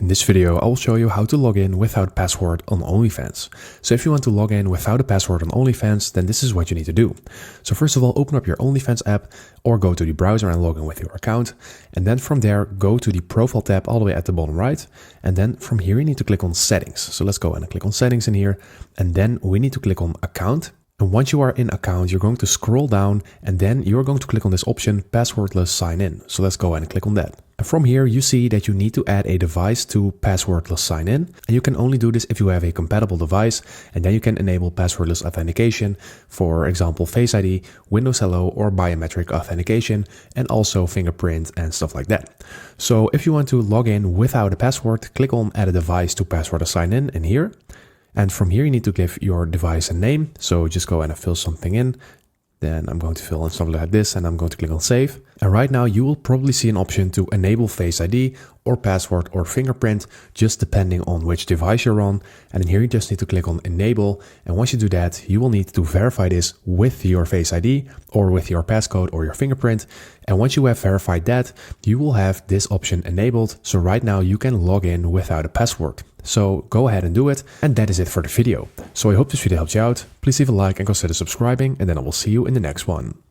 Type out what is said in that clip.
In this video, I will show you how to log in without a password on OnlyFans. So if you want to log in without a password on OnlyFans, then this is what you need to do. So first of all, open up your OnlyFans app or go to the browser and log in with your account. And then from there, go to the profile tab all the way at the bottom right. And then from here, you need to click on settings. So let's go and click on settings in here. And then we need to click on account. And once you are in account, you're going to scroll down and then you're going to click on this option, passwordless sign in. So let's go ahead and click on that. And from here, you see that you need to add a device to passwordless sign in. And you can only do this if you have a compatible device. And then you can enable passwordless authentication, for example, Face ID, Windows Hello, or biometric authentication, and also fingerprint and stuff like that. So if you want to log in without a password, click on add a device to passwordless sign in here. And from here, you need to give your device a name. So just go and fill something in. Then I'm going to fill in something like this and I'm going to click on save. And right now you will probably see an option to enable Face ID or password or fingerprint, just depending on which device you're on. And in here you just need to click on enable. And once you do that, you will need to verify this with your Face ID or with your passcode or your fingerprint. And once you have verified that, you will have this option enabled. So right now you can log in without a password. So go ahead and do it. And that is it for the video. So I hope this video helped you out. Please leave a like and consider subscribing, and then I will see you in the next one.